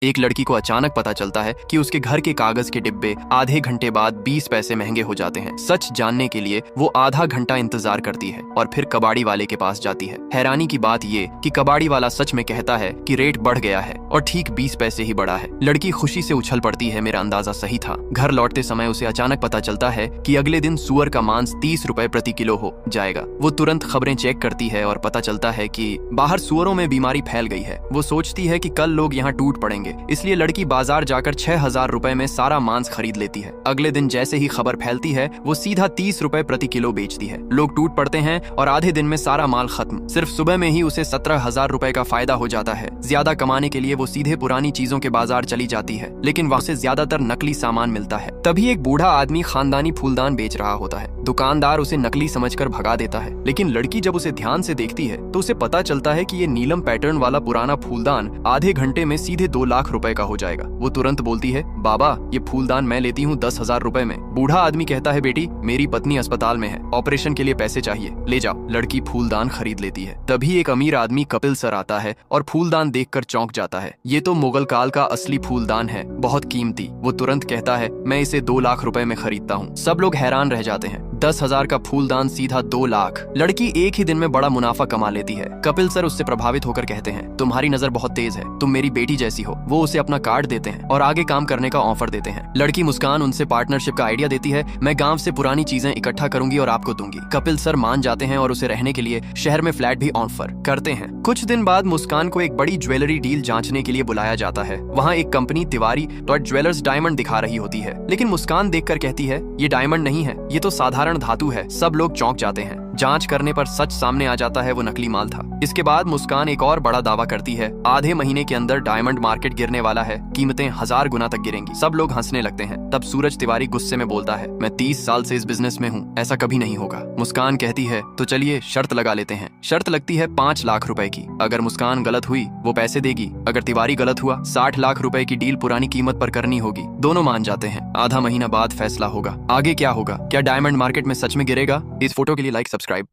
एक लड़की को अचानक पता चलता है कि उसके घर के कागज के डिब्बे आधे घंटे बाद 20 पैसे महंगे हो जाते हैं। सच जानने के लिए वो आधा घंटा इंतजार करती है और फिर कबाड़ी वाले के पास जाती है। हैरानी की बात ये कि कबाड़ी वाला सच में कहता है कि रेट बढ़ गया है और ठीक 20 पैसे ही बढ़ा है। लड़की खुशी से उछल पड़ती है, मेरा अंदाजा सही था। घर लौटते समय उसे अचानक पता चलता है कि अगले दिन सुअर का मांस 30 रुपए प्रति किलो हो जाएगा। वो तुरंत खबरें चेक करती है और पता चलता है कि बाहर सुअरों में बीमारी फैल गई है। वो सोचती है कि कल लोग यहाँ टूट पड़ेंगे, इसलिए लड़की बाजार जाकर 6000 रुपए में सारा मांस खरीद लेती है। अगले दिन जैसे ही खबर फैलती है वो सीधा 30 रुपए प्रति किलो बेचती है। लोग टूट पड़ते हैं और आधे दिन में सारा माल खत्म। सिर्फ सुबह में ही उसे 17,000 रुपए का फायदा हो जाता है। ज्यादा कमाने के लिए वो सीधे पुरानी चीजों के बाजार चली जाती है, लेकिन वहां से ज्यादातर नकली सामान मिलता है। तभी एक बूढ़ा आदमी खानदानी फूलदान बेच रहा होता है। दुकानदार उसे नकली समझकर भगा देता है, लेकिन लड़की जब उसे ध्यान से देखती है तो उसे पता चलता है कि ये नीलम पैटर्न वाला पुराना फूलदान आधे घंटे में सीधे 2 लाख रुपए का हो जाएगा। वो तुरंत बोलती है, बाबा ये फूलदान मैं लेती हूँ 10,000 रुपए में। बूढ़ा आदमी कहता है, बेटी मेरी पत्नी अस्पताल में है, ऑपरेशन के लिए पैसे चाहिए, ले जाओ। लड़की फूलदान खरीद लेती है। तभी एक अमीर आदमी कपिल सर आता है और फूलदान देखकर चौंक जाता है। ये तो मुगल काल का असली फूलदान है, बहुत कीमती। वो तुरंत कहता है, मैं इसे 2 लाख रुपए में खरीदता हूँ। सब लोग हैरान रह जाते हैं। 10,000 का फूलदान सीधा 2 लाख। लड़की एक ही दिन में बड़ा मुनाफा कमा लेती है। कपिल सर उससे प्रभावित होकर कहते हैं, तुम्हारी नजर बहुत तेज है, तुम मेरी बेटी जैसी हो। वो उसे अपना कार्ड देते हैं और आगे काम करने का ऑफर देते हैं। लड़की मुस्कान उनसे पार्टनरशिप का आइडिया देती है, मैं गांव से पुरानी चीजें इकट्ठा करूंगी और आपको दूंगी। कपिल सर मान जाते हैं और उसे रहने के लिए शहर में फ्लैट भी ऑफर करते हैं। कुछ दिन बाद मुस्कान को एक बड़ी ज्वेलरी डील जांचने के लिए बुलाया जाता है। वहाँ एक company Tiwari dot jewellers diamond दिखा रही होती है, लेकिन मुस्कान देखकर कहती है, ये डायमंड नहीं है, ये तो साधारण धातु है। सब लोग चौंक जाते हैं। जांच करने पर सच सामने आ जाता है, वो नकली माल था। इसके बाद मुस्कान एक और बड़ा दावा करती है, आधे महीने के अंदर डायमंड मार्केट गिरने वाला है, कीमतें 1000 गुना तक गिरेंगी। सब लोग हंसने लगते हैं। तब सूरज तिवारी गुस्से में बोलता है, मैं 30 साल से इस बिजनेस में हूँ, ऐसा कभी नहीं होगा। मुस्कान कहती है, तो चलिए शर्त लगा लेते हैं। शर्त लगती है 5 लाख रुपए की। अगर मुस्कान गलत हुई वो पैसे देगी, अगर तिवारी गलत हुआ 60 लाख रुपए की डील पुरानी कीमत पर करनी होगी। दोनों मान जाते हैं। आधा महीना बाद फैसला होगा। आगे क्या होगा? क्या डायमंड मार्केट में सच में गिरेगा? इस फोटो के लिए लाइक सब्सक्राइब।